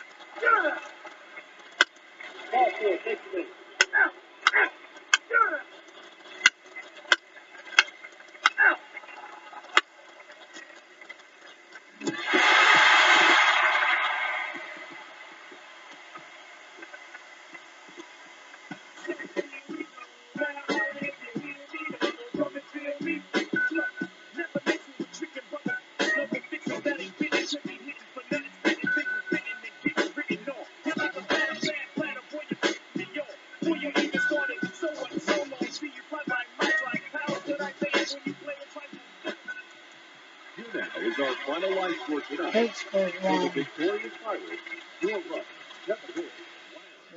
Ball 4, take the base. Is our final line score tonight. Pittsburgh For the won. victorious Pirates, 4 runs. So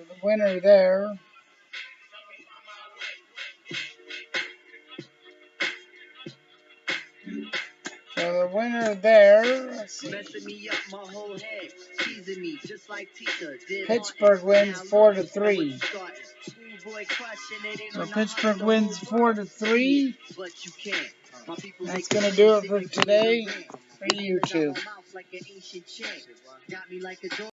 the winner there. So the winner there. Let's see. Pittsburgh wins 4-3. So Pittsburgh wins 4-3. That's gonna do it for today for YouTube.